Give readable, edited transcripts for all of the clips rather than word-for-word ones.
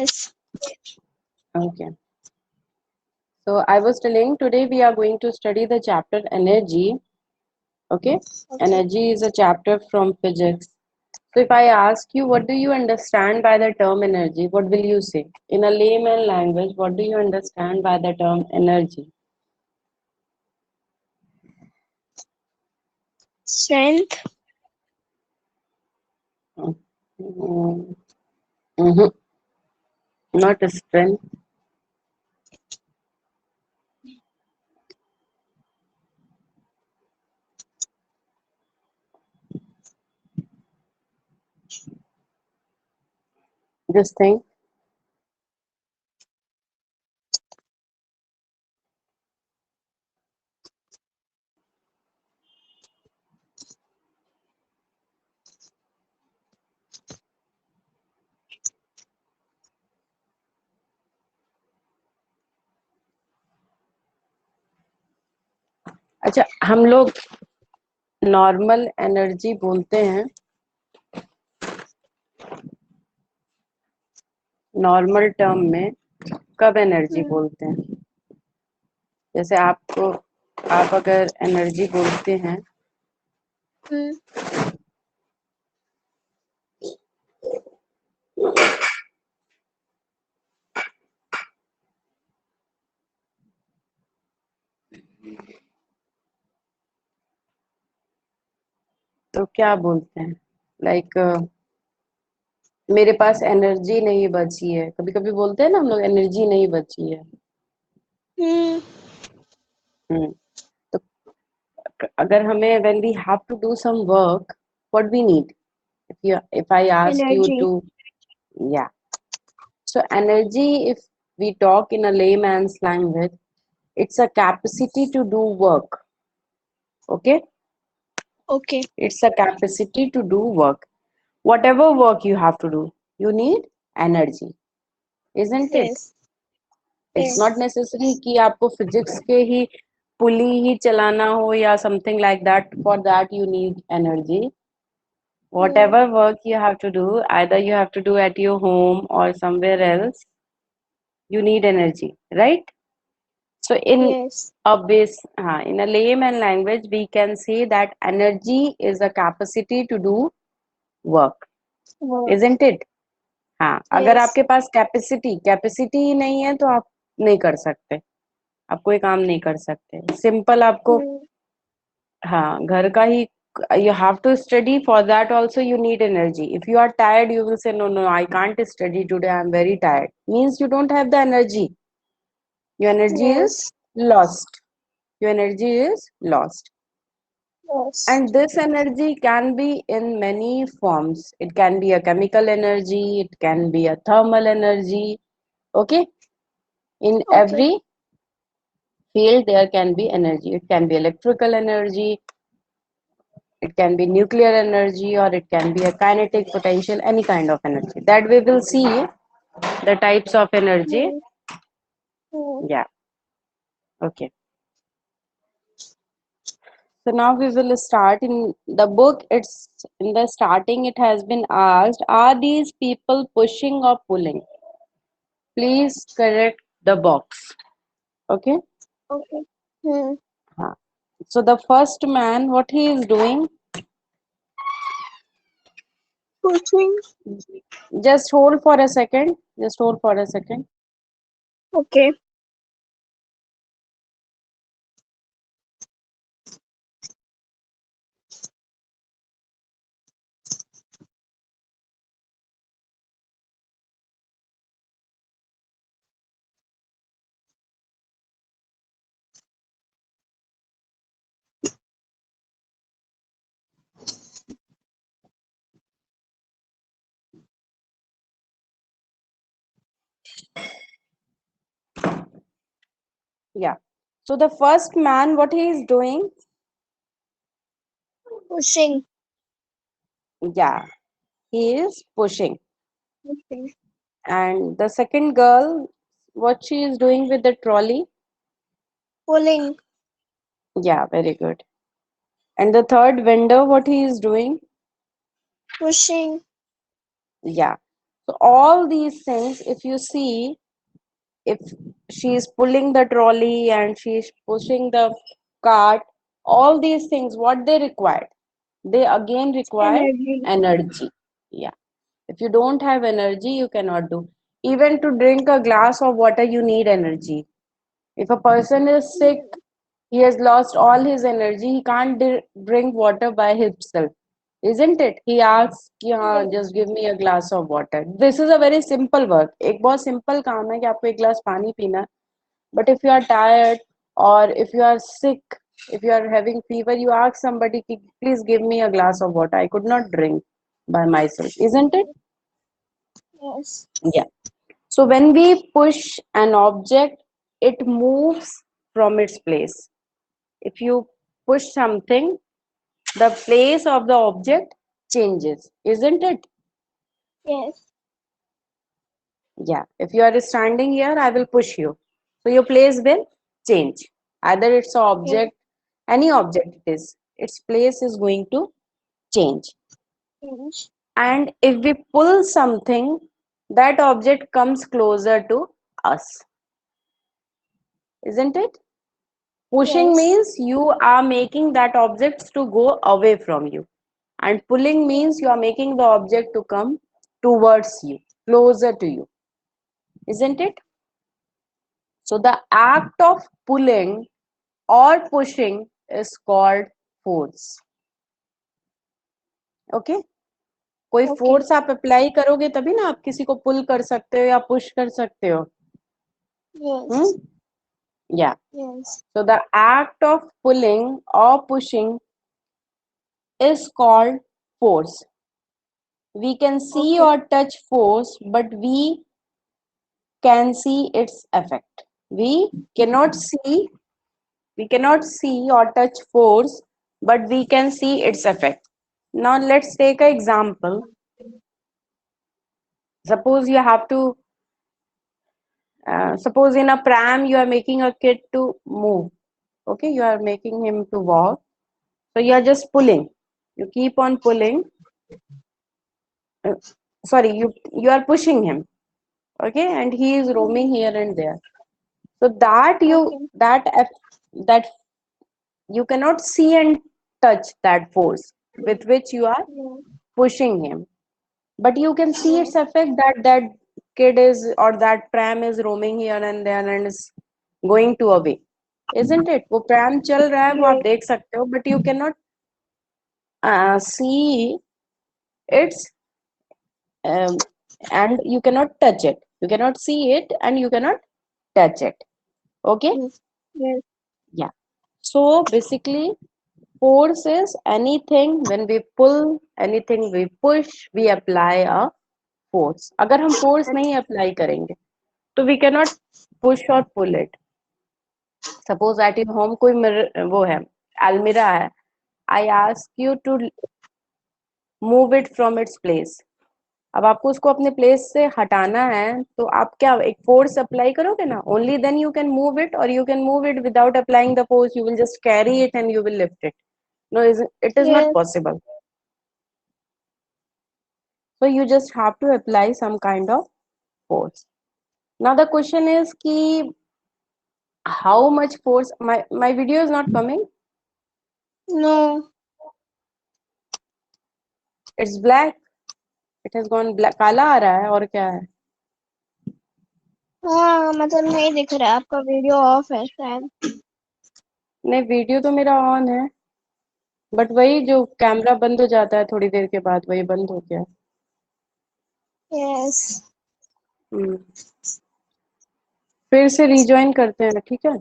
Yes. Okay. So I was telling today we are going to study the chapter energy. Okay. Okay. Energy is a chapter from physics. So if I ask you, what do you understand by the term energy? What will you say? In a layman language, what do you understand by the term energy? Strength. Mm, mhm. Not a strength. Just think. अच्छा, हम लोग normal energy बोलते हैं, normal term में कब energy Hmm. बोलते हैं? जैसे आप अगर एनर्जी बोलते हैं Hmm. तो क्या बोलते हैं? लाइक मेरे पास एनर्जी नहीं बची है, कभी कभी बोलते हैं ना हम लोग, एनर्जी नहीं बची है। Hmm. हम्म तो अगर हमें when we have to do some work, what we need? If I ask you Energy. to, yeah. So energy, if we talk in a layman's language, it's a capacity to do work. Okay, Okay. it's a capacity to do work. Whatever work you have to do, you need energy, isn't it? Yes. It's not Yes. necessary कि आपको physics के ही पुली ही चलाना हो या something like that. For that you need energy. Hmm. Whatever work you have to do, either you have to do at your home or somewhere else, you need energy, right? So Yes. in a layman language, we can say that energy is a capacity to do work, Work. isn't it? हाँ, अगर Yes. आपके पास capacity ही नहीं है तो आप नहीं कर सकते, आप कोई काम नहीं कर सकते। सिंपल आपको, Hmm. हाँ, घर का ही, you have to study. For that also you need energy. If you are tired, you will say no, I can't study today, I'm very tired, means you don't have the energy. Your energy is Yes. lost. Your energy is lost. Yes. And this energy can be in many forms. It can be a chemical energy, it can be a thermal energy. Okay, in Okay. every field there can be energy. It can be electrical energy, it can be nuclear energy, or it can be a kinetic potential, any kind of energy. That we will see the types of energy. Hmm. Hmm. Yeah, okay. So now we will start. In the book, it's in the starting, it has been asked, are these people pushing or pulling? Please correct the box. Okay. Okay. Hmm. Huh. So the first man, what he is doing, Pushing. just hold for a second. Just hold for a second. Okay. Yeah. So the first man, what he is doing, Pushing. yeah, he is pushing. Okay. And the second girl, what she is doing with the trolley, Pulling. yeah, very good. And the third vendor, what he is doing, Pushing. yeah. So all these things, if you see, if she is pulling the trolley and she is pushing the cart, all these things, what they require? They again require Energy. energy. Yeah. If you don't have energy, you cannot do. Even to drink a glass of water, you need energy. If a person is sick, he has lost all his energy, he can't drink water by himself, isn't it? He asks, yeah, Yes. just give me a glass of water. This is a very simple work. एक बहुत simple काम है कि आपको एक glass पानी पीना है. But if you are tired or if you are sick, if you are having fever, you ask somebody, please give me a glass of water. I could not drink by myself, isn't it? Yes. Yeah. So when we push an object, it moves from its place. If you push something, the place of the object changes, isn't it? Yes. Yeah. If you are standing here, I will push you. So your place will change. Either it's an Yes. object, any object it is, its place is going to change. Yes. And if we pull something, that object comes closer to us, isn't it? Pushing Yes. means you are making that object to go away from you. And pulling means you are making the object to come towards you, closer to you, isn't it? So the act of pulling or pushing is called force. Okay? कोई Okay. Force आप apply करोगे तभी ना आप किसी को पुल कर सकते हो या पुश कर सकते हो. Yes. Yeah. Yes. So the act of pulling or pushing is called force. We can see Okay. or touch force, but we can see its effect. We cannot see, we cannot see or touch force, but we can see its effect. Now let's take an example. Suppose you have to, suppose in a pram you are making a kid to move. Okay, you are making him to walk. So you are just pulling. You keep on pulling. Uh, sorry, you are pushing him. Okay, and he is roaming here and there. So that you Okay. that you cannot see and touch that force with which you are Yes. pushing him, but you can see Yes. its effect that that kid is or that pram is roaming here and there and is going to a way, isn't it? वो pram चल रहा है वो आप Yes. देख सकते हो, but you cannot see its um, and you cannot touch it. You cannot see it and you cannot touch it. Okay. Yes. Yes. Yeah. So basically force is anything when we pull, anything we push, we apply a force. अगर हम force नहीं apply करेंगे तो we cannot push or pull it. Suppose at your home कोई mirror वो है almirah है, I ask you to move it from its place. अब आपको उसको अपने प्लेस से हटाना है तो आप क्या एक फोर्स अप्लाई करोगे ना, only then you can move it, और you can move it without applying the force, you will just carry it and you will lift it. No, it is not Yes. possible. So you just have to apply some kind of force. Now the question is ki how much force. My video is not coming. No. It's black. It has gone black. काला आ रहा है और क्या है? हाँ मतलब नहीं दिख रहा है, आपका वीडियो ऑफ है शायद. नहीं, वीडियो तो मेरा ऑन है, बट वही जो कैमरा बंद हो जाता है थोड़ी देर के बाद, वही बंद हो गया. यस. हम्म. फिर से रिजॉइन करते हैं, ठीक है?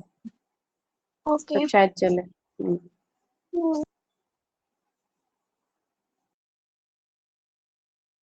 ओके. तब शायद चले.